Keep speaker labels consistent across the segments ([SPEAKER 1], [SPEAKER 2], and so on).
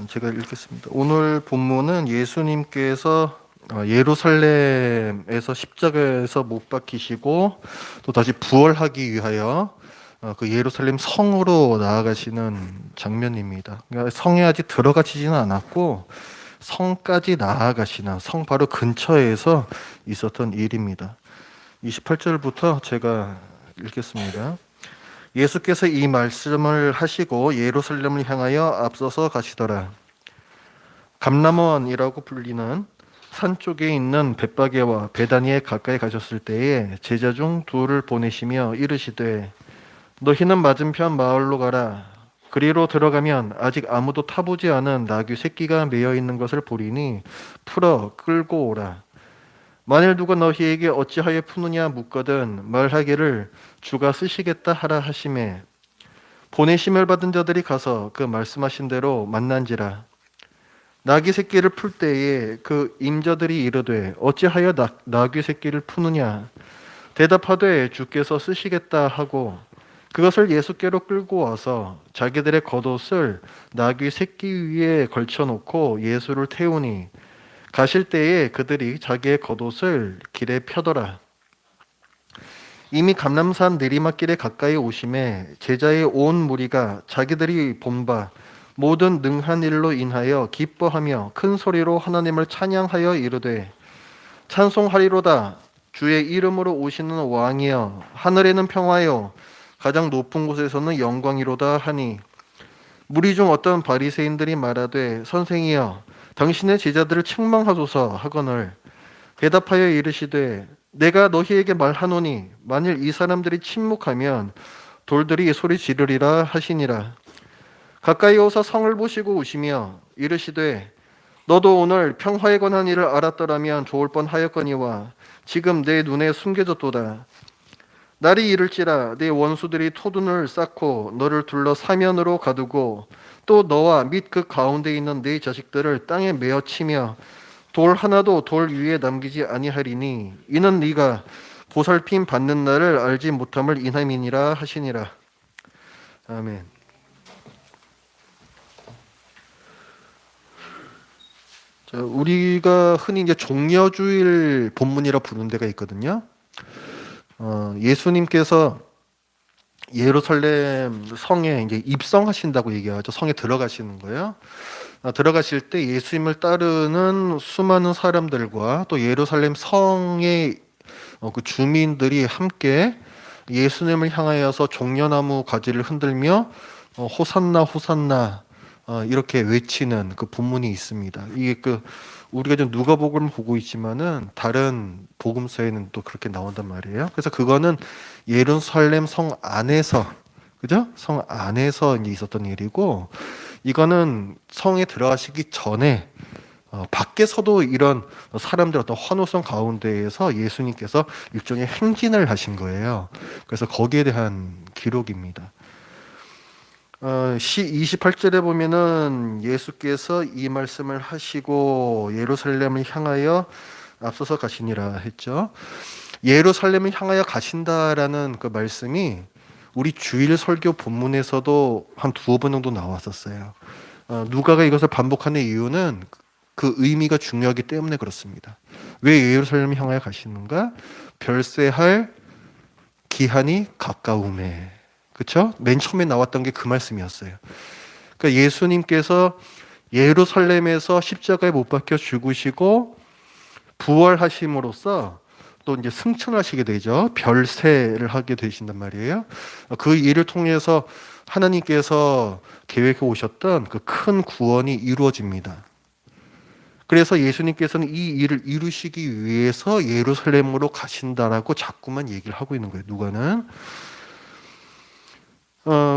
[SPEAKER 1] 제가 읽겠습니다. 오늘 본문은 예수님께서 예루살렘에서 십자가에서 못 박히시고 또 다시 부활하기 위하여 그 예루살렘 성으로 나아가시는 장면입니다. 그러니까 성에 아직 들어가시지는 않았고 성까지 나아가시는 성 바로 근처에서 있었던 일입니다. 28절부터 제가 읽겠습니다. 예수께서 이 말씀을 하시고 예루살렘을 향하여 앞서서 가시더라. 감람원이라고 불리는 산 쪽에 있는 벳바게와 베다니에 가까이 가셨을 때에 제자 중 둘을 보내시며 이르시되 너희는 맞은편 마을로 가라. 그리로 들어가면 아직 아무도 타보지 않은 나귀 새끼가 매여 있는 것을 보리니 풀어 끌고 오라. 만일 누가 너희에게 어찌하여 푸느냐 묻거든 말하기를 주가 쓰시겠다 하라 하시매 보내심을 받은 자들이 가서 그 말씀하신 대로 만난지라. 나귀 새끼를 풀 때에 그 임자들이 이르되 어찌하여 나귀 새끼를 푸느냐 대답하되 주께서 쓰시겠다 하고 그것을 예수께로 끌고 와서 자기들의 겉옷을 나귀 새끼 위에 걸쳐놓고 예수를 태우니 가실 때에 그들이 자기의 겉옷을 길에 펴더라. 이미 감람산 내리막길에 가까이 오심에 제자의 온 무리가 자기들이 본 바 모든 능한 일로 인하여 기뻐하며 큰 소리로 하나님을 찬양하여 이르되 찬송하리로다. 주의 이름으로 오시는 왕이여 하늘에는 평화요 가장 높은 곳에서는 영광이로다 하니 무리 중 어떤 바리새인들이 말하되 선생이여 당신의 제자들을 책망하소서 하거늘 대답하여 이르시되 내가 너희에게 말하노니 만일 이 사람들이 침묵하면 돌들이 소리 지르리라 하시니라. 가까이 오사 성을 보시고 오시며 이르시되 너도 오늘 평화에 관한 일을 알았더라면 좋을 뻔하였거니와 지금 내 눈에 숨겨졌도다. 날이 이를지라 내 원수들이 토둔을 쌓고 너를 둘러 사면으로 가두고 또 너와 및 그 가운데 있는 네 자식들을 땅에 메어 치며 돌 하나도 돌 위에 남기지 아니하리니 이는 네가 보살핌 받는 날을 알지 못함을 인함이니라 하시니라. 아멘. 자, 우리가 흔히 이제 종려주일 본문이라 부르는 데가 있거든요. 예수님께서 예루살렘 성에 이제 입성하신다고 얘기하죠. 성에 들어가시는 거예요. 들어가실 때 예수님을 따르는 수많은 사람들과 또 예루살렘 성의 그 주민들이 함께 예수님을 향하여서 종려나무 가지를 흔들며 호산나 호산나 이렇게 외치는 그 본문이 있습니다. 이게 그 우리가 좀 누가복음을 보고 있지만은 다른 복음서에는 또 그렇게 나온단 말이에요. 그래서 그거는 예루살렘 성 안에서 그죠? 성 안에서 이제 있었던 일이고 이거는 성에 들어가시기 전에 밖에서도 이런 사람들 어떤 환호성 가운데에서 예수님께서 일종의 행진을 하신 거예요. 그래서 거기에 대한 기록입니다. 28절에 보면은 예수께서 이 말씀을 하시고 예루살렘을 향하여 앞서서 가시니라 했죠. 예루살렘을 향하여 가신다라는 그 말씀이 우리 주일 설교 본문에서도 한 두어 번 정도 나왔었어요. 누가가 이것을 반복하는 이유는 그 의미가 중요하기 때문에 그렇습니다. 왜 예루살렘을 향하여 가시는가? 별세할 기한이 가까움에. 그렇죠? 맨 처음에 나왔던 게 그 말씀이었어요. 그러니까 예수님께서 예루살렘에서 십자가에 못 박혀 죽으시고 부활하심으로써 또 이제 승천하시게 되죠. 별세를 하게 되신단 말이에요. 그 일을 통해서 하나님께서 계획해 오셨던 그 큰 구원이 이루어집니다. 그래서 예수님께서는 이 일을 이루시기 위해서 예루살렘으로 가신다라고 자꾸만 얘기를 하고 있는 거예요. 누가는.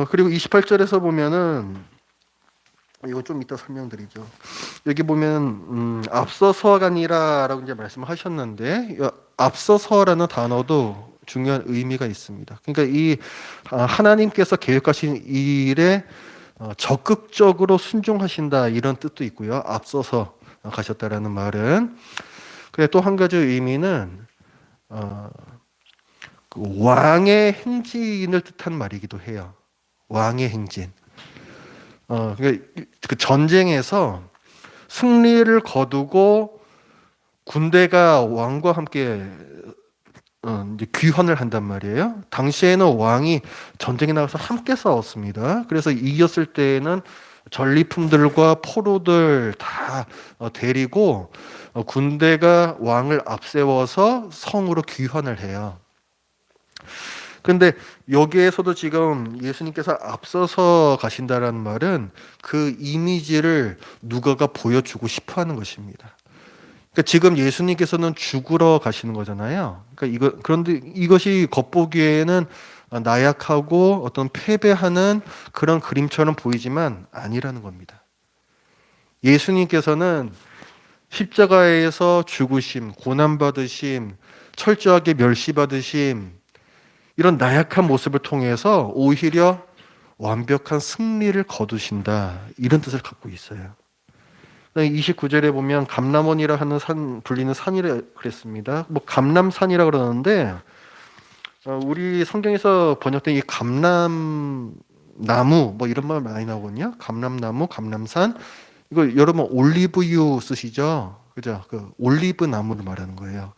[SPEAKER 1] 그리고 28절에서 보면은 이거 좀 이따 설명드리죠. 여기 보면 앞서서가 아니라라고 이제 말씀하셨는데 앞서서라는 단어도 중요한 의미가 있습니다. 그러니까 이 하나님께서 계획하신 일에 적극적으로 순종하신다 이런 뜻도 있고요. 앞서서 가셨다라는 말은. 그래 또 한 가지 의미는 그 왕의 행진을 뜻한 말이기도 해요. 왕의 행진. 그러니까 그 전쟁에서 승리를 거두고 군대가 왕과 함께 이제 귀환을 한단 말이에요. 당시에는 왕이 전쟁에 나가서 함께 싸웠습니다. 그래서 이겼을 때에는 전리품들과 포로들 다 데리고 군대가 왕을 앞세워서 성으로 귀환을 해요. 근데 여기에서도 지금 예수님께서 앞서서 가신다라는 말은 그 이미지를 누가가 보여주고 싶어 하는 것입니다. 그러니까 지금 예수님께서는 죽으러 가시는 거잖아요. 그런데 이것이 겉보기에는 나약하고 어떤 패배하는 그런 그림처럼 보이지만 아니라는 겁니다. 예수님께서는 십자가에서 죽으심, 고난받으심, 철저하게 멸시받으심, 이런 나약한 모습을 통해서 오히려 완벽한 승리를 거두신다. 이런 뜻을 갖고 있어요. 29절에 보면 감람원이라 하는 산, 불리는 산이라 그랬습니다. 뭐 감람산이라 그러는데 우리 성경에서 번역된 이 감람나무 뭐 이런 말 많이 나오거든요. 감람나무, 감람산. 이거 여러분 올리브유 쓰시죠? 그죠? 그 올리브 나무를 말하는 거예요.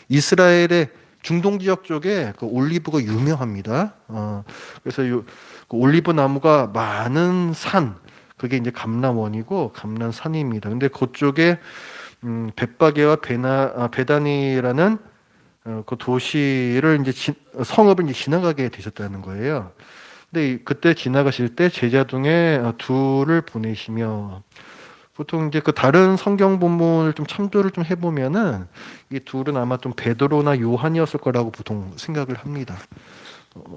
[SPEAKER 1] 이스라엘의 중동 지역 쪽에 그 올리브가 유명합니다. 그래서 그 올리브 나무가 많은 산, 그게 이제 감람원이고 감람산입니다. 근데 그쪽에 벳바게와 베다니라는 그 도시를 이제 성읍을 이제 지나가게 되셨다는 거예요. 근데 그때 지나가실 때 제자 중에 둘을 보내시며, 보통 이제 그 다른 성경 본문을 좀 참조를 좀 해보면은 이 둘은 아마 좀 베드로나 요한이었을 거라고 보통 생각을 합니다.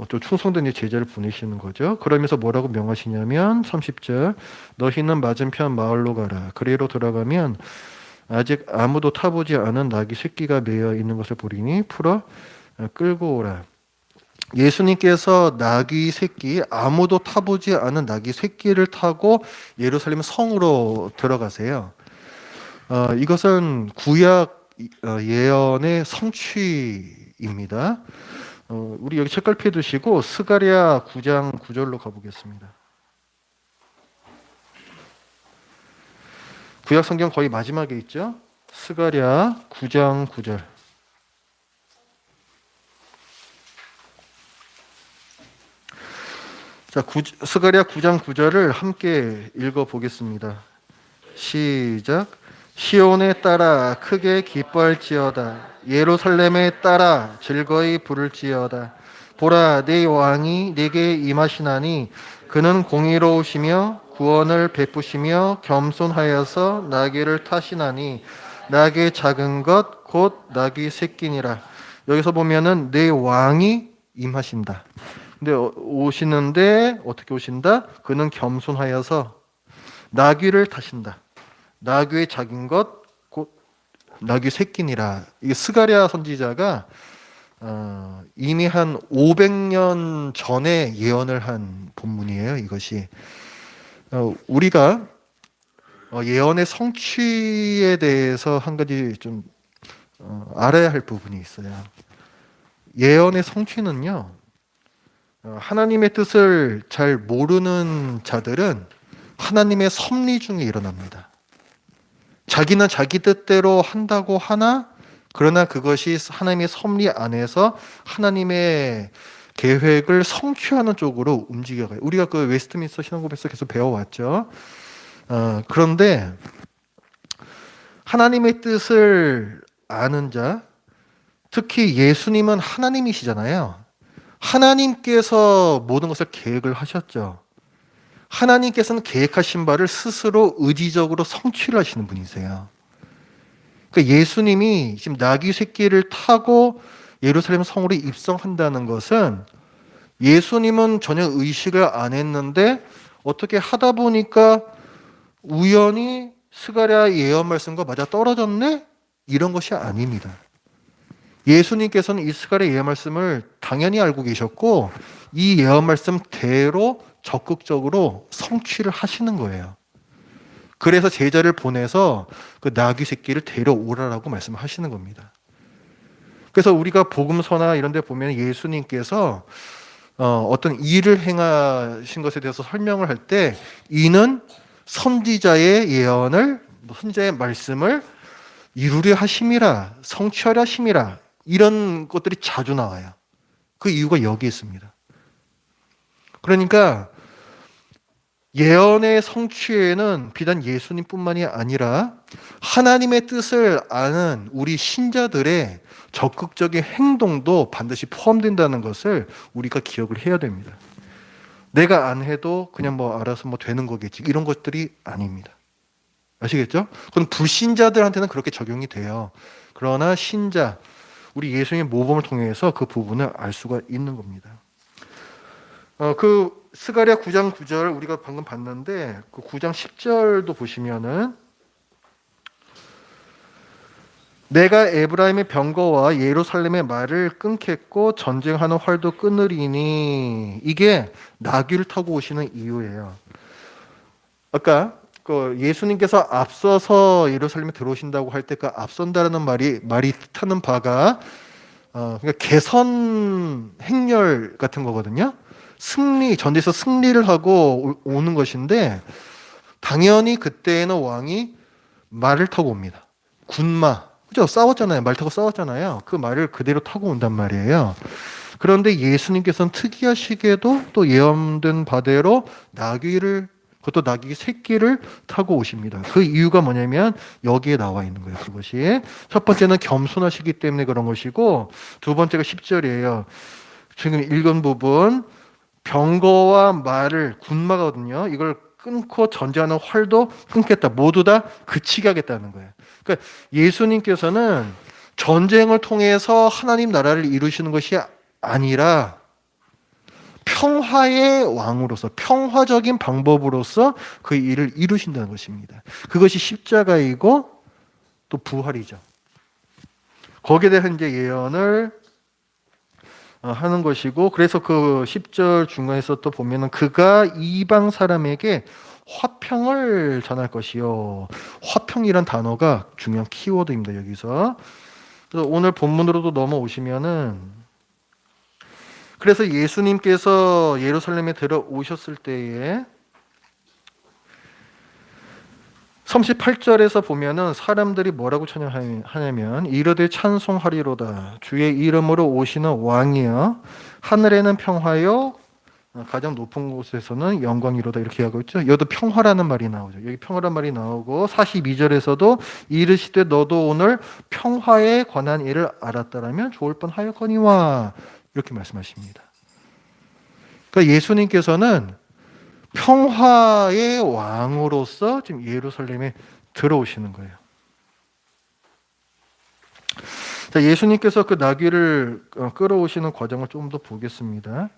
[SPEAKER 1] 좀 충성된 제자를 보내시는 거죠. 그러면서 뭐라고 명하시냐면 30절, 너희는 맞은편 마을로 가라. 그리로 들어가면 아직 아무도 타보지 않은 나귀 새끼가 매여 있는 것을 보리니 풀어 끌고 오라. 예수님께서 나귀 새끼, 아무도 타보지 않은 나귀 새끼를 타고 예루살렘 성으로 들어가세요. 이것은 구약 예언의 성취입니다. 우리 여기 책갈 펴 두시고 스가랴 9장 9절로 가보겠습니다. 구약 성경 거의 마지막에 있죠. 스가랴 9장 9절. 자, 스가랴 9장 9절을 함께 읽어보겠습니다. 시작. 시온에 따라 크게 기뻐할지어다. 예루살렘에 따라 즐거이 부를지어다. 보라, 네 왕이 네게 임하시나니 그는 공의로우시며 구원을 베푸시며 겸손하여서 나귀를 타시나니 나귀 작은 것 곧 나귀 새끼니라. 여기서 보면은 네 왕이 임하신다. 근데 오시는데 어떻게 오신다? 그는 겸손하여서 나귀를 타신다. 나귀의 작은 것 곧 나귀 새끼니라. 이게 스가랴 선지자가 이미 한 500년 전에 예언을 한 본문이에요. 이것이 우리가 예언의 성취에 대해서 한 가지 좀 알아야 할 부분이 있어요. 예언의 성취는요, 하나님의 뜻을 잘 모르는 자들은 하나님의 섭리 중에 일어납니다. 자기는 자기 뜻대로 한다고 하나, 그러나 그것이 하나님의 섭리 안에서 하나님의 계획을 성취하는 쪽으로 움직여가요. 우리가 그 웨스트민스터 신앙고백에서 계속 배워왔죠. 그런데 하나님의 뜻을 아는 자, 특히 예수님은 하나님이시잖아요. 하나님께서 모든 것을 계획을 하셨죠. 하나님께서는 계획하신 바를 스스로 의지적으로 성취를 하시는 분이세요. 그러니까 예수님이 지금 나귀 새끼를 타고 예루살렘 성으로 입성한다는 것은 예수님은 전혀 의식을 안 했는데 어떻게 하다 보니까 우연히 스가랴 예언 말씀과 맞아 떨어졌네? 이런 것이 아닙니다. 예수님께서는 이 스가랴 예언 말씀을 당연히 알고 계셨고 이 예언 말씀대로 적극적으로 성취를 하시는 거예요. 그래서 제자를 보내서 그 나귀 새끼를 데려오라라고 말씀하시는 겁니다. 그래서 우리가 복음서나 이런 데 보면 예수님께서 어떤 일을 행하신 것에 대해서 설명을 할 때 이는 선지자의 예언을, 선지자의 말씀을 이루려 하심이라, 성취하려 하심이라, 이런 것들이 자주 나와요. 그 이유가 여기 있습니다. 그러니까 예언의 성취에는 비단 예수님뿐만이 아니라 하나님의 뜻을 아는 우리 신자들의 적극적인 행동도 반드시 포함된다는 것을 우리가 기억을 해야 됩니다. 내가 안 해도 그냥 뭐 알아서 뭐 되는 거겠지, 이런 것들이 아닙니다. 아시겠죠? 그건 불신자들한테는 그렇게 적용이 돼요. 그러나 신자, 우리 예수님의 모범을 통해서 그 부분을 알 수가 있는 겁니다. 그 스가랴 9장 9절 우리가 방금 봤는데, 그 9장 10절도 보시면은 내가 에브라임의 병거와 예루살렘의 말을 끊겠고 전쟁하는 활도 끊으리니, 이게 나귀를 타고 오시는 이유예요. 아까 그 예수님께서 앞서서 예루살렘에 들어오신다고 할 때 그 앞선다라는 말이 뜻하는 바가 그러니까 개선 행렬 같은 거거든요. 승리, 전쟁에서 승리를 하고 오는 것인데, 당연히 그때에는 왕이 말을 타고 옵니다. 군마, 그죠? 싸웠잖아요. 말 타고 싸웠잖아요. 그 말을 그대로 타고 온단 말이에요. 그런데 예수님께서는 특이하시게도 또 예언된 바대로 나귀를, 그것도 나귀 새끼를 타고 오십니다. 그 이유가 뭐냐면 여기에 나와 있는 거예요. 그것이 첫 번째는 겸손하시기 때문에 그런 것이고, 두 번째가 10절이에요. 지금 읽은 부분, 병거와 말을, 군마거든요. 이걸 끊고 전쟁하는 활도 끊겠다. 모두 다 그치게 하겠다는 거예요. 그러니까 예수님께서는 전쟁을 통해서 하나님 나라를 이루시는 것이 아니라 평화의 왕으로서, 평화적인 방법으로서 그 일을 이루신다는 것입니다. 그것이 십자가이고 또 부활이죠. 거기에 대한 이제 예언을 하는 것이고, 그래서 그 10절 중간에서 또 보면은 그가 이방 사람에게 화평을 전할 것이요. 화평이란 단어가 중요한 키워드입니다. 여기서. 그래서 오늘 본문으로도 넘어오시면은, 그래서 예수님께서 예루살렘에 들어오셨을 때에 38절에서 보면은 사람들이 뭐라고 찬양하냐면 이르되 찬송하리로다 주의 이름으로 오시는 왕이여 하늘에는 평화요 가장 높은 곳에서는 영광이로다, 이렇게 하고 있죠. 여기도 평화라는 말이 나오죠. 여기 평화라는 말이 나오고 42절에서도 이르시되 너도 오늘 평화에 관한 일을 알았다라면 좋을 뻔하였거니와, 이렇게 말씀하십니다. 그러니까 예수님께서는 평화의 왕으로서 지금 예루살렘에 들어오시는 거예요. 자, 예수님께서 그 나귀를 끌어오시는 과정을 좀 더 보겠습니다.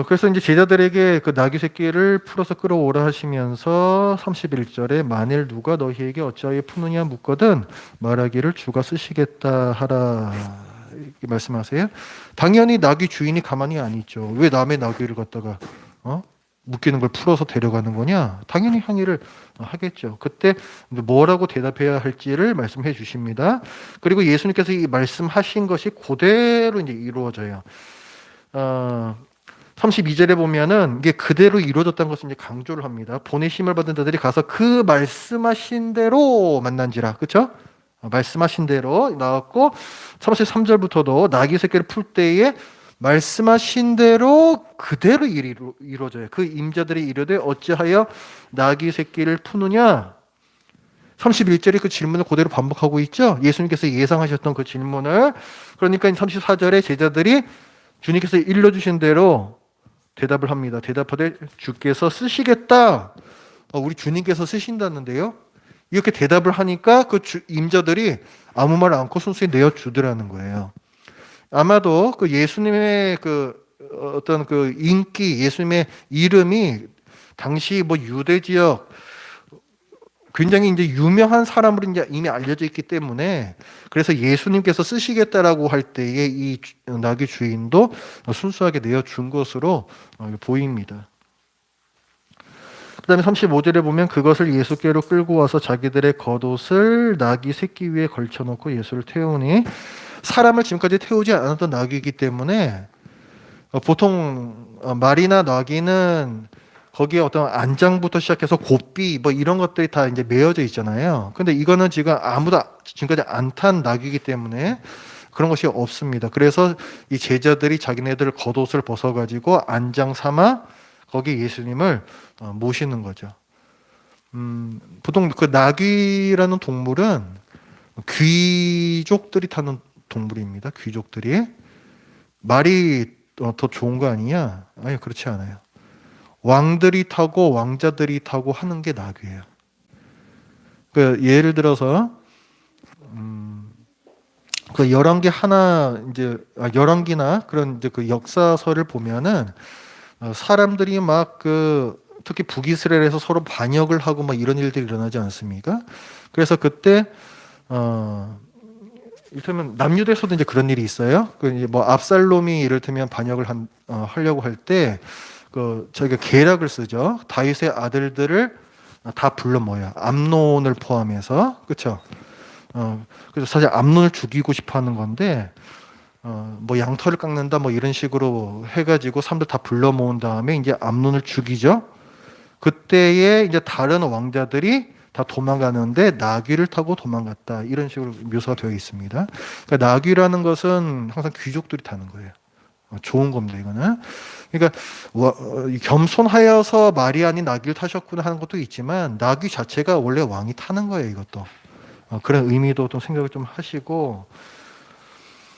[SPEAKER 1] 그래서 이제 제자들에게 그 나귀 새끼를 풀어서 끌어오라 하시면서 31절에 만일 누가 너희에게 어찌하여 푸느냐 묻거든 말하기를 주가 쓰시겠다 하라, 이렇게 말씀하세요. 당연히 나귀 주인이 가만히 안 있죠. 왜 남의 나귀를 갖다가 묶이는 걸 풀어서 데려가는 거냐? 당연히 항의를 하겠죠. 그때 뭐라고 대답해야 할지를 말씀해 주십니다. 그리고 예수님께서 이 말씀하신 것이 그대로 이제 이루어져요. 32절에 보면은 이게 그대로 이루어졌다는 것을 이제 강조를 합니다. 보내심을 받은 자들이 가서 그 말씀하신 대로 만난지라, 그렇죠? 말씀하신 대로 나왔고, 33절부터도 나귀 새끼를 풀 때에 말씀하신 대로 그대로 일이 이루어져요. 그 임자들이 이르되 어찌하여 나귀 새끼를 푸느냐? 31절에 그 질문을 그대로 반복하고 있죠. 예수님께서 예상하셨던 그 질문을. 그러니까 34절에 제자들이 주님께서 일러주신 대로 대답을 합니다. 대답하되 주께서 쓰시겠다. 우리 주님께서 쓰신다는데요. 이렇게 대답을 하니까 그 임자들이 아무 말 않고 순수히 내어주더라는 거예요. 아마도 그 예수님의 그 어떤 그 인기, 예수님의 이름이 당시 뭐 유대 지역 굉장히 이제 유명한 사람으로 이제 이미 알려져 있기 때문에, 그래서 예수님께서 쓰시겠다라고 할 때에 이 나귀 주인도 순수하게 내어준 것으로 보입니다. 그 다음에 35절에 보면 그것을 예수께로 끌고 와서 자기들의 겉옷을 나귀 새끼 위에 걸쳐놓고 예수를 태우니, 사람을 지금까지 태우지 않았던 나귀이기 때문에 보통 말이나 나귀는 거기에 어떤 안장부터 시작해서 고삐 뭐 이런 것들이 다 이제 매여져 있잖아요. 근데 이거는 지금 아무도 지금까지 안 탄 낙이기 때문에 그런 것이 없습니다. 그래서 이 제자들이 자기네들 겉옷을 벗어가지고 안장 삼아 거기 예수님을 모시는 거죠. 보통 그 나귀라는 동물은 귀족들이 타는 동물입니다. 귀족들이. 말이 더 좋은 거 아니냐? 아니, 그렇지 않아요. 왕들이 타고 왕자들이 타고 하는 게 나귀예요. 그 예를 들어서 그 열왕기 하나 이제 열왕기나 그런 이제 그 역사서를 보면은 사람들이 막 그 특히 북이스라엘에서 서로 반역을 하고 막 이런 일들이 일어나지 않습니까? 그래서 그때 이를테면 남유대에서도 이제 그런 일이 있어요. 그 이제 뭐 압살롬이 이를테면 반역을 하려고 할 때 그 저희가 계략을 쓰죠. 다윗의 아들들을 다 불러 모아요. 암논을 포함해서 그렇죠. 그래서 사실 암논을 죽이고 싶어하는 건데 뭐 양털을 깎는다 뭐 이런 식으로 해가지고 사람들 다 불러 모은 다음에 이제 암논을 죽이죠. 그때에 이제 다른 왕자들이 다 도망가는데 나귀를 타고 도망갔다 이런 식으로 묘사가 되어 있습니다. 그러니까 나귀라는 것은 항상 귀족들이 타는 거예요. 좋은 겁니다 이거는. 그러니까 겸손하여서 말이 아닌 나귀를 타셨구나 하는 것도 있지만 나귀 자체가 원래 왕이 타는 거예요 이것도. 그런 의미도 좀 생각을 좀 하시고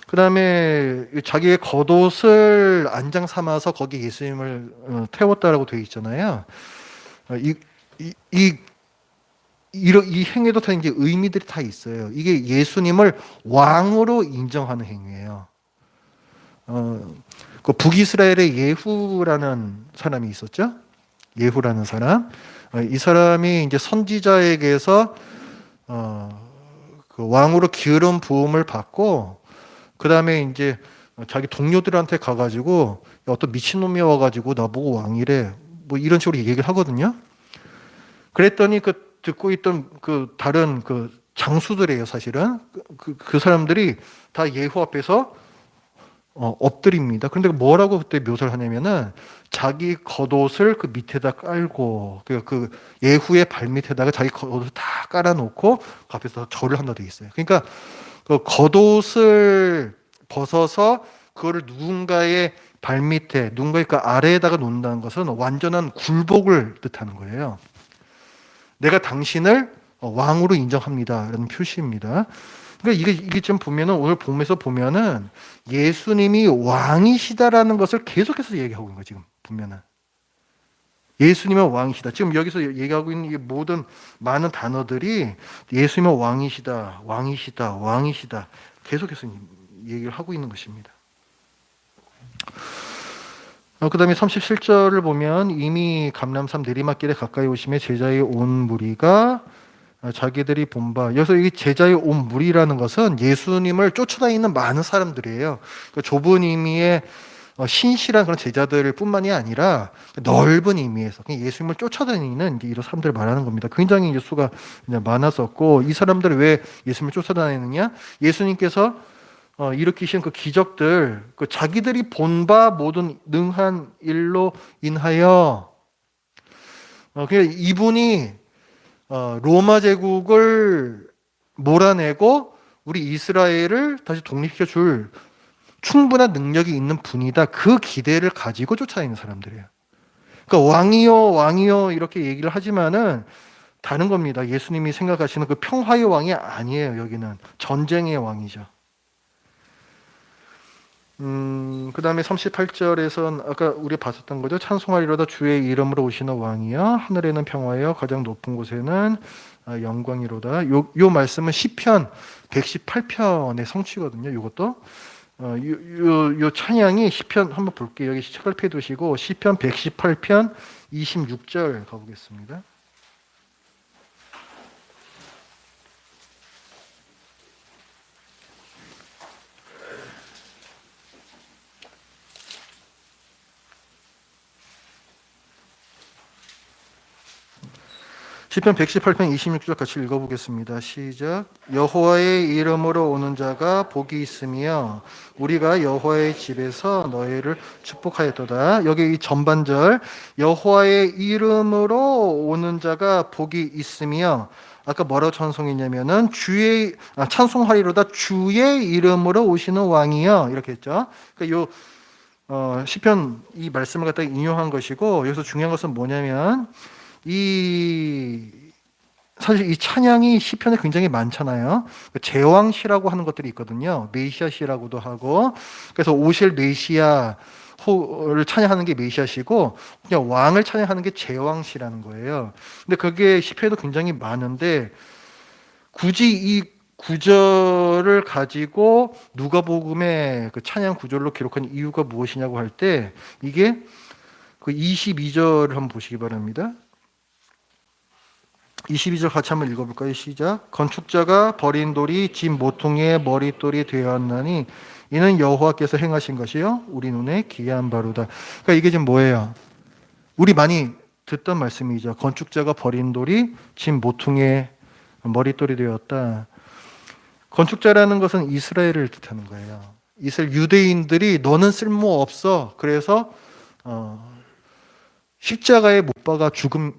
[SPEAKER 1] 그 다음에 자기의 겉옷을 안장 삼아서 거기 예수님을 태웠다라고 되어 있잖아요. 이, 이, 이, 이 행위도 다 이제 의미들이 다 있어요. 이게 예수님을 왕으로 인정하는 행위예요. 그 북이스라엘의 예후라는 사람이 있었죠. 예후라는 사람. 이 사람이 이제 선지자에게서 그 왕으로 기름 부음을 받고 그 다음에 이제 자기 동료들한테 가가지고 어떤 미친놈이 와가지고 나보고 왕이래 뭐 이런 식으로 얘기를 하거든요. 그랬더니 그 듣고 있던 그 다른 그 장수들이에요 사실은 그 사람들이 다 예후 앞에서 엎드립니다. 그런데 뭐라고 그때 묘사를 하냐면은 자기 겉옷을 그 밑에다 깔고 그 예후의 발 밑에다가 자기 겉옷을 다 깔아놓고 그 앞에서 절을 한다 돼 있어요. 그러니까 그 겉옷을 벗어서 그거를 누군가의 발 밑에 누군가의 그 아래에다가 놓는다는 것은 완전한 굴복을 뜻하는 거예요. 내가 당신을 왕으로 인정합니다라는 표시입니다. 그러니까 이게 좀 보면은 오늘 본문에서 보면은 예수님이 왕이시다라는 것을 계속해서 얘기하고 있는 거예요. 지금 보면은 예수님은 왕이시다. 지금 여기서 얘기하고 있는 이 모든 많은 단어들이 예수님은 왕이시다, 왕이시다, 왕이시다. 계속해서 얘기를 하고 있는 것입니다. 그 다음에 37절을 보면 이미 감람산 내리막길에 가까이 오심에 제자의 온 무리가 자기들이 본 바, 여기서 이 제자의 온 무리라는 것은 예수님을 쫓아다니는 많은 사람들이에요. 그 좁은 의미의 신실한 그런 제자들 뿐만이 아니라 넓은 의미에서 예수님을 쫓아다니는 이런 사람들을 말하는 겁니다. 굉장히 이제 수가 많았었고, 이 사람들이 왜 예수님을 쫓아다니느냐? 예수님께서 일으키신 그 기적들, 그 자기들이 본 바 모든 능한 일로 인하여, 그냥 이분이 로마 제국을 몰아내고 우리 이스라엘을 다시 독립시켜 줄 충분한 능력이 있는 분이다. 그 기대를 가지고 쫓아다니는 사람들이에요. 그러니까 왕이요, 왕이요 이렇게 얘기를 하지만은 다른 겁니다. 예수님이 생각하시는 그 평화의 왕이 아니에요. 여기는 전쟁의 왕이죠. 그 다음에 38절에선 아까 우리 봤었던 거죠. 찬송하리로다 주의 이름으로 오시는 왕이여 하늘에는 평화여 가장 높은 곳에는 영광이로다. 요 말씀은 시편 118편의 성취거든요. 이것도 요 찬양이 시편 한번 볼게요. 여기 책을 펴두시고 시편 118편 26절 가보겠습니다. 시편 118편 26절 같이 읽어보겠습니다. 시작. 여호와의 이름으로 오는 자가 복이 있으며 우리가 여호와의 집에서 너희를 축복하였도다. 여기 이 전반절 여호와의 이름으로 오는 자가 복이 있으며 아까 뭐라고 찬송했냐면은 찬송하리로다 주의 이름으로 오시는 왕이여 이렇게 했죠. 그러니까 시편 이 말씀을 갖다가 인용한 것이고 여기서 중요한 것은 뭐냐면 사실 이 찬양이 시편에 굉장히 많잖아요. 제왕시라고 하는 것들이 있거든요. 메시아시라고도 하고 그래서 오실 메시아를 찬양하는 게 메시아시고 그냥 왕을 찬양하는 게 제왕시라는 거예요. 근데 그게 시편에도 굉장히 많은데 굳이 이 구절을 가지고 누가복음의 그 찬양 구절로 기록한 이유가 무엇이냐고 할 때 이게 그 22절을 한번 보시기 바랍니다. 22절 같이 한번 읽어볼까요? 시작. 건축자가 버린 돌이 집 모퉁이의 머릿돌이 되었나니 이는 여호와께서 행하신 것이요 우리 눈에 기이한 바로다. 그러니까 이게 지금 뭐예요? 우리 많이 듣던 말씀이죠. 건축자가 버린 돌이 집 모퉁이의 머릿돌이 되었다. 건축자라는 것은 이스라엘을 뜻하는 거예요. 이스라엘 유대인들이 너는 쓸모없어. 그래서 십자가에 못 박아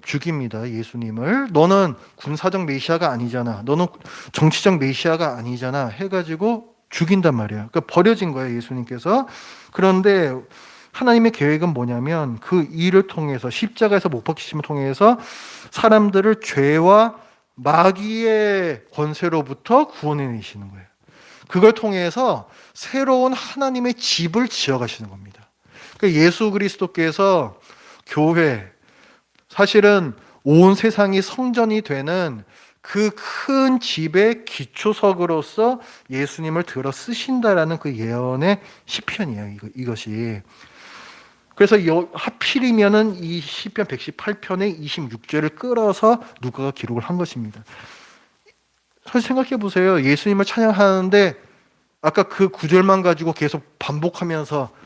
[SPEAKER 1] 죽입니다. 예수님을. 너는 군사적 메시아가 아니잖아. 너는 정치적 메시아가 아니잖아. 해가지고 죽인단 말이에요. 그러니까 버려진 거예요. 예수님께서. 그런데 하나님의 계획은 뭐냐면 그 일을 통해서 십자가에서 못 박히심을 통해서 사람들을 죄와 마귀의 권세로부터 구원해내시는 거예요. 그걸 통해서 새로운 하나님의 집을 지어가시는 겁니다. 그러니까 예수 그리스도께서 교회, 사실은 온 세상이 성전이 되는 그 큰 집의 기초석으로서 예수님을 들어 쓰신다라는 그 예언의 시편이에요. 이것이. 그래서 하필이면은 이 시편 118편의 26절을 끌어서 누가가 기록을 한 것입니다. 사실 생각해 보세요. 예수님을 찬양하는데 아까 그 구절만 가지고 계속 반복하면서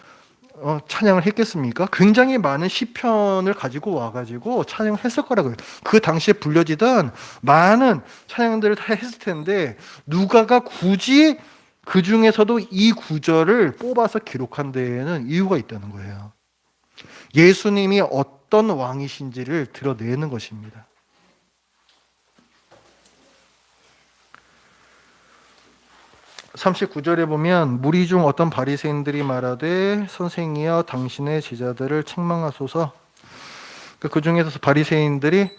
[SPEAKER 1] 찬양을 했겠습니까? 굉장히 많은 시편을 가지고 와가지고 찬양을 했을 거라고요. 그 당시에 불려지던 많은 찬양들을 다 했을 텐데 누가가 굳이 그 중에서도 이 구절을 뽑아서 기록한 데에는 이유가 있다는 거예요. 예수님이 어떤 왕이신지를 드러내는 것입니다. (39절에) 보면 무리 중 어떤 바리새인들이 말하되 선생이여 당신의 제자들을 책망하소서. 그 중에서 바리새인들이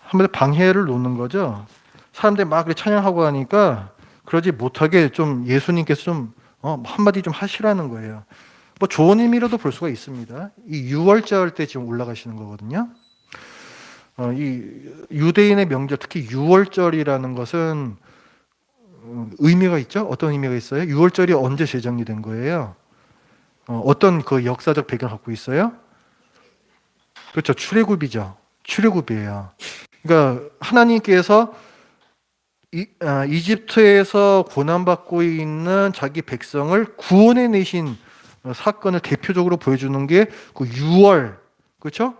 [SPEAKER 1] 한번 방해를 놓는 거죠. 사람들이 막 찬양하고 하니까 그러지 못하게 좀 예수님께서 좀 한마디 좀 하시라는 거예요. 뭐 좋은 의미로도 볼 수가 있습니다. 이 유월절 때 지금 올라가시는 거거든요. 이 유대인의 명절, 특히 유월절이라는 것은 의미가 있죠. 어떤 의미가 있어요? 유월절이 언제 제정이 된 거예요? 어떤 그 역사적 배경을 갖고 있어요? 그렇죠. 출애굽이죠. 출애굽이에요. 그러니까 하나님께서 이집트에서 고난받고 있는 자기 백성을 구원해 내신 사건을 대표적으로 보여주는 게 그 유월, 그렇죠?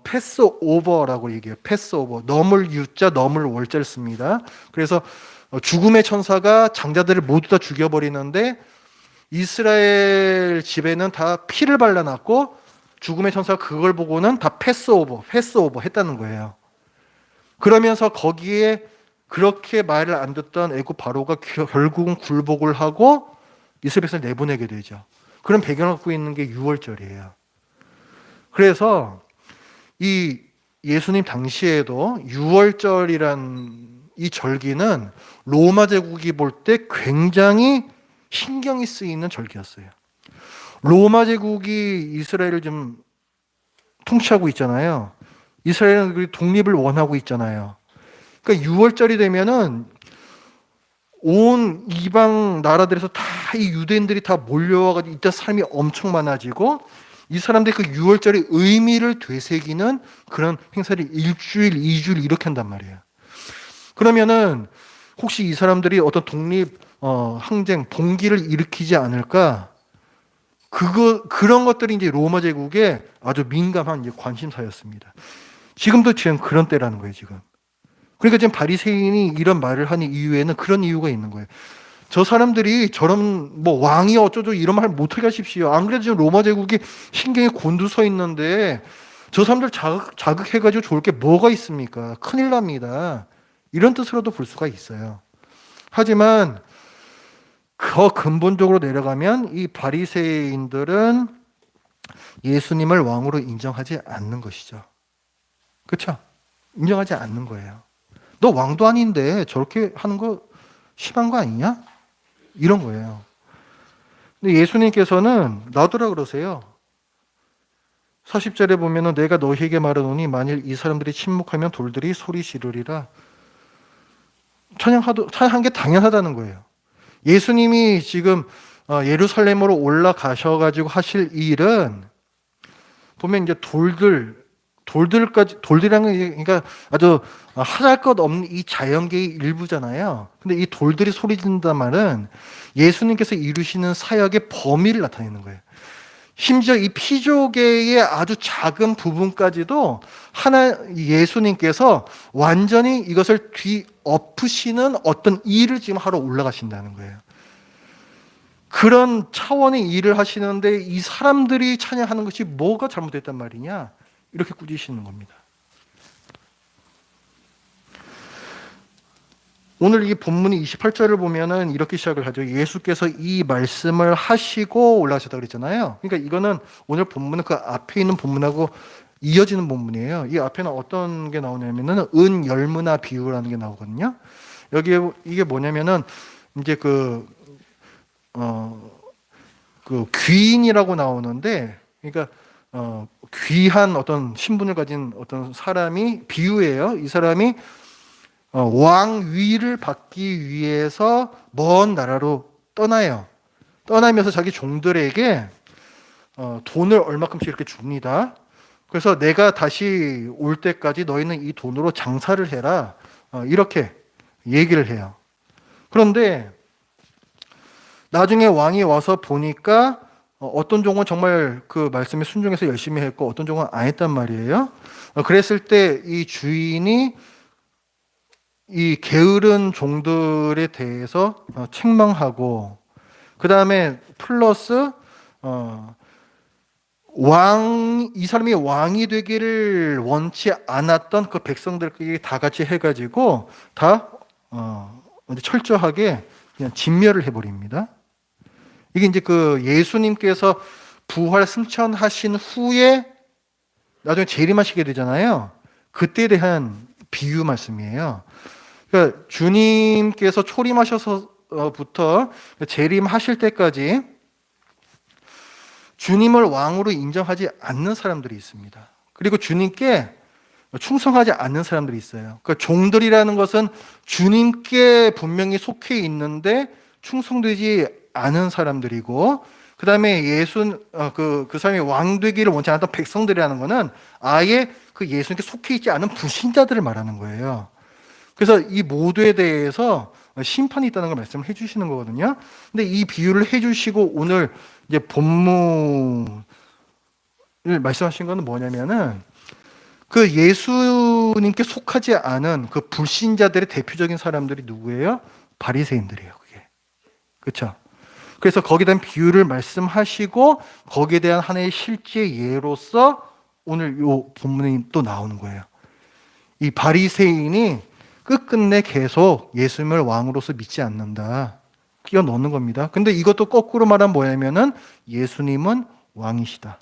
[SPEAKER 1] 패스오버라고 얘기해요. 패스오버. 넘을 유자, 넘을 월자를 씁니다. 그래서 죽음의 천사가 장자들을 모두 다 죽여버리는데 이스라엘 집에는 다 피를 발라놨고 죽음의 천사가 그걸 보고는 다 패스오버 했다는 거예요. 그러면서 거기에 그렇게 말을 안 듣던 애굽 바로가 결국은 굴복을 하고 이스라엘 백성을 내보내게 되죠. 그런 배경을 갖고 있는 게 유월절이에요. 그래서 이 예수님 당시에도 유월절이란 이 절기는 로마 제국이 볼 때 굉장히 신경이 쓰이는 절기였어요. 로마 제국이 이스라엘을 좀 통치하고 있잖아요. 이스라엘은 독립을 원하고 있잖아요. 그러니까 유월절이 되면은 온 이방 나라들에서 다 이 유대인들이 다 몰려와가지고 이때 삶이 엄청 많아지고 이 사람들이 그 유월절의 의미를 되새기는 그런 행사를 일주일, 2주일 이렇게 한단 말이에요. 그러면은 혹시 이 사람들이 어떤 독립 항쟁, 봉기를 일으키지 않을까? 그런 것들이 이제 로마 제국의 아주 민감한 이제 관심사였습니다. 지금 그런 때라는 거예요, 지금. 그러니까 지금 바리새인이 이런 말을 하는 이유에는 그런 이유가 있는 거예요. 저 사람들이 저런 뭐 왕이 어쩌고 이런 말 못하게 하십시오. 안 그래도 지금 로마 제국이 신경이 곤두서 있는데 저 사람들 자극해가지고 좋을 게 뭐가 있습니까? 큰일 납니다. 이런 뜻으로도 볼 수가 있어요. 하지만 더 근본적으로 내려가면 이 바리새인들은 예수님을 왕으로 인정하지 않는 것이죠. 그렇죠? 인정하지 않는 거예요. 너 왕도 아닌데 저렇게 하는 거 심한 거 아니냐? 이런 거예요. 근데 예수님께서는 놔두라 그러세요. 40절에 보면은 내가 너희에게 말하노니 만일 이 사람들이 침묵하면 돌들이 소리 지르리라. 찬양한 게 당연하다는 거예요. 예수님이 지금 예루살렘으로 올라가셔가지고 하실 일은 보면 이제 돌들이라는 게 그러니까 아주 하잘 것 없는 이 자연계의 일부잖아요. 근데 이 돌들이 소리 지른단 말은 예수님께서 이루시는 사역의 범위를 나타내는 거예요. 심지어 이 피조계의 아주 작은 부분까지도 예수님께서 완전히 이것을 뒤엎으시는 어떤 일을 지금 하러 올라가신다는 거예요. 그런 차원의 일을 하시는데 이 사람들이 찬양하는 것이 뭐가 잘못됐단 말이냐? 이렇게 꾸짖으시는 겁니다. 오늘 이 본문이 28절을 보면은 이렇게 시작을 하죠. 예수께서 이 말씀을 하시고 올라가셨다고 그랬잖아요. 그러니까 이거는 오늘 본문은 그 앞에 있는 본문하고 이어지는 본문이에요. 이 앞에는 어떤 게 나오냐면은 열무나 비유라는 게 나오거든요. 여기에 이게 뭐냐면은 이제 그 귀인이라고 나오는데, 그러니까 귀한 어떤 신분을 가진 어떤 사람이 비유예요. 이 사람이 왕위를 받기 위해서 먼 나라로 떠나요. 떠나면서 자기 종들에게 돈을 얼마큼씩 이렇게 줍니다. 그래서 내가 다시 올 때까지 너희는 이 돈으로 장사를 해라. 이렇게 얘기를 해요. 그런데 나중에 왕이 와서 보니까 어떤 종은 정말 그 말씀에 순종해서 열심히 했고 어떤 종은 안 했단 말이에요. 그랬을 때 이 주인이 이 게으른 종들에 대해서 책망하고, 그 다음에 플러스 이 사람이 왕이 되기를 원치 않았던 그 백성들끼리 다 같이 해가지고 다 철저하게 그냥 진멸을 해버립니다. 이게 이제 그 예수님께서 부활 승천하신 후에 나중에 재림하시게 되잖아요. 그때에 대한 비유 말씀이에요. 그러니까 주님께서 초림하셔서부터 재림하실 때까지 주님을 왕으로 인정하지 않는 사람들이 있습니다. 그리고 주님께 충성하지 않는 사람들이 있어요. 그러니까 종들이라는 것은 주님께 분명히 속해 있는데 충성되지 않은 사람들이고, 그 다음에 그 사람이 왕 되기를 원치 않았던 백성들이라는 것은 아예 그 예수님께 속해 있지 않은 불신자들을 말하는 거예요. 그래서 이 모두에 대해서 심판이 있다는 걸 말씀을 해주시는 거거든요. 근데 이 비유를 해주시고 오늘 이제 본문을 말씀하신 거는 뭐냐면은 그 예수님께 속하지 않은 그 불신자들의 대표적인 사람들이 누구예요? 바리새인들이에요. 그게 그렇죠. 그래서 거기에 대한 비유를 말씀하시고 거기에 대한 하나의 실제 예로서 오늘 이 본문이 또 나오는 거예요. 이 바리새인이 끝끝내 계속 예수님을 왕으로서 믿지 않는다, 끼워 넣는 겁니다. 근데 이것도 거꾸로 말하면 뭐냐면은 예수님은 왕이시다,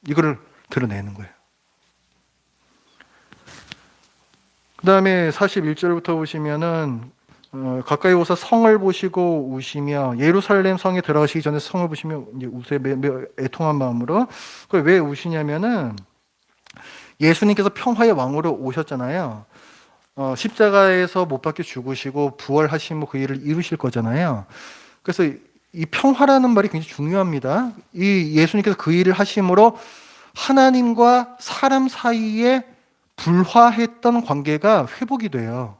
[SPEAKER 1] 이거를 드러내는 거예요. 그 다음에 41절부터 보시면은 가까이 오서 성을 보시고 우시며, 예루살렘 성에 들어가시기 전에 성을 보시며 이제 우세 애통한 마음으로. 그걸 왜 우시냐면은 예수님께서 평화의 왕으로 오셨잖아요. 십자가에서 못 박혀 죽으시고 부활하시고 그 일을 이루실 거잖아요. 그래서 이 평화라는 말이 굉장히 중요합니다. 이 예수님께서 그 일을 하심으로 하나님과 사람 사이에 불화했던 관계가 회복이 돼요.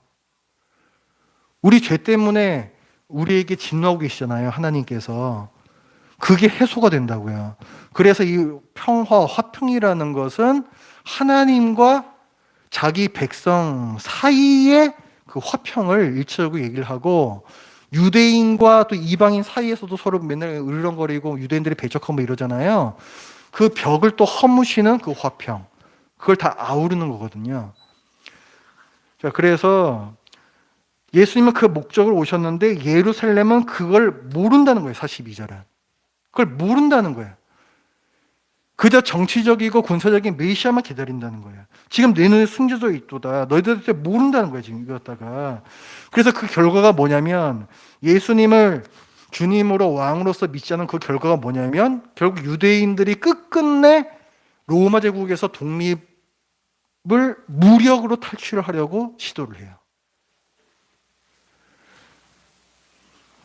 [SPEAKER 1] 우리 죄 때문에 우리에게 진노하고 계시잖아요, 하나님께서. 그게 해소가 된다고요. 그래서 이 평화, 화평이라는 것은 하나님과 자기 백성 사이의 그 화평을 일치하고 얘기를 하고, 유대인과 또 이방인 사이에서도 서로 맨날 으르렁거리고 유대인들이 배척하고 뭐 이러잖아요. 그 벽을 또 허무시는 그 화평, 그걸 다 아우르는 거거든요. 자, 그래서 예수님은 그 목적을 오셨는데 예루살렘은 그걸 모른다는 거예요. 42절은. 그걸 모른다는 거예요. 그저 정치적이고 군사적인 메시아만 기다린다는 거예요. 지금 내 눈에 숨겨져 있도다. 너희들 모른다는 거예요. 지금 이거다가. 그래서 그 결과가 뭐냐면, 예수님을 주님으로 왕으로서 믿지 않은 그 결과가 뭐냐면, 결국 유대인들이 끝끝내 로마 제국에서 독립을 무력으로 탈취를 하려고 시도를 해요.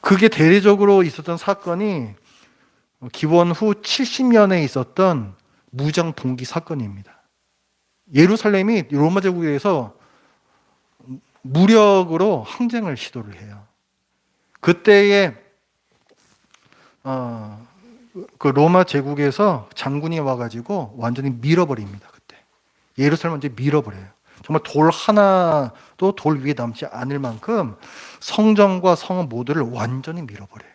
[SPEAKER 1] 그게 대대적으로 있었던 사건이 기원 후 70년에 있었던 무장 봉기 사건입니다. 예루살렘이 로마 제국에 의해서 무력으로 항쟁을 시도를 해요. 그때에 그 로마 제국에서 장군이 와가지고 완전히 밀어버립니다. 그때 예루살렘을 완전히 밀어버려요. 정말 돌 하나도 돌 위에 남지 않을 만큼 성전과 성은 모두를 완전히 밀어버려요.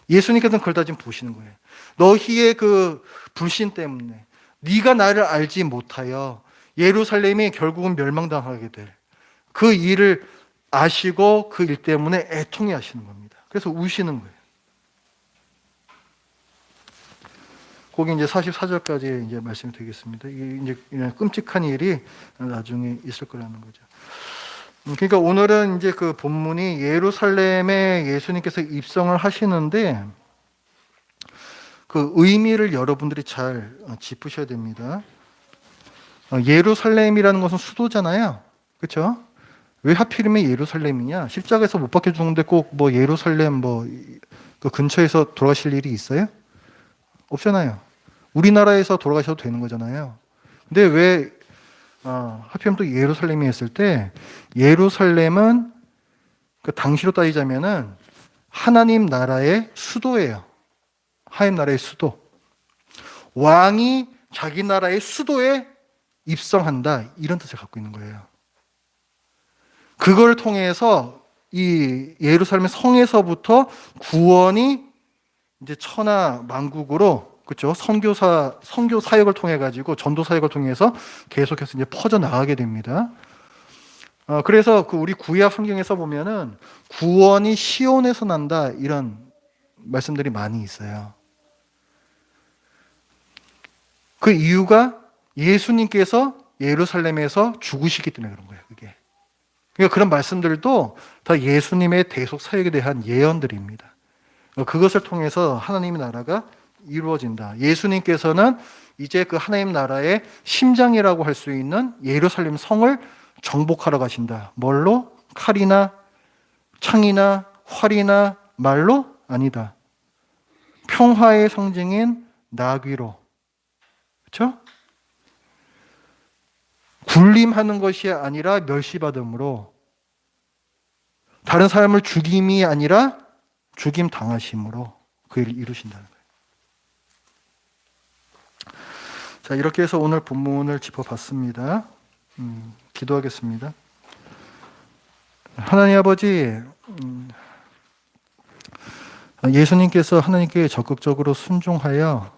[SPEAKER 1] 예수님께서는 그걸 다 지금 보시는 거예요. 너희의 그 불신 때문에, 네가 나를 알지 못하여 예루살렘이 결국은 멸망당하게 될 그 일을 아시고 그 일 때문에 애통해 하시는 겁니다. 그래서 우시는 거예요. 거기 이제 44절까지 이제 말씀이 되겠습니다. 이게 이제 끔찍한 일이 나중에 있을 거라는 거죠. 그러니까 오늘은 이제 그 본문이 예루살렘에 예수님께서 입성을 하시는데, 그 의미를 여러분들이 잘 짚으셔야 됩니다. 예루살렘이라는 것은 수도잖아요. 그렇죠? 왜 하필이면 예루살렘이냐? 십자가에서 못 박혀 죽는데 꼭 뭐 예루살렘 그 근처에서 돌아가실 일이 있어요? 없잖아요. 우리나라에서 돌아가셔도 되는 거잖아요. 근데 왜 하필이면 또 예루살렘이 했을 때, 예루살렘은 그 당시로 따지자면은 하나님 나라의 수도예요. 하나님 나라의 수도. 왕이 자기 나라의 수도에 입성한다, 이런 뜻을 갖고 있는 거예요. 그걸 통해서 이 예루살렘 성에서부터 구원이 이제 천하 만국으로, 그렇죠? 선교 사역을 통해 가지고, 전도 사역을 통해서 계속해서 이제 퍼져 나가게 됩니다. 그래서 그 우리 구약 성경에서 보면은 구원이 시온에서 난다, 이런 말씀들이 많이 있어요. 그 이유가 예수님께서 예루살렘에서 죽으시기 때문에 그런 거예요. 그게. 그러니까 그런 말씀들도 다 예수님의 대속 사역에 대한 예언들입니다. 그것을 통해서 하나님의 나라가 이루어진다. 예수님께서는 이제 그 하나님 나라의 심장이라고 할 수 있는 예루살렘 성을 정복하러 가신다. 뭘로? 칼이나 창이나 활이나 말로? 아니다. 평화의 상징인 나귀로. 그렇죠? 군림하는 것이 아니라 멸시받음으로, 다른 사람을 죽임이 아니라 죽임 당하심으로 그 일을 이루신다는 거예요. 자, 이렇게 해서 오늘 본문을 짚어봤습니다. 기도하겠습니다. 하나님 아버지, 예수님께서 하나님께 적극적으로 순종하여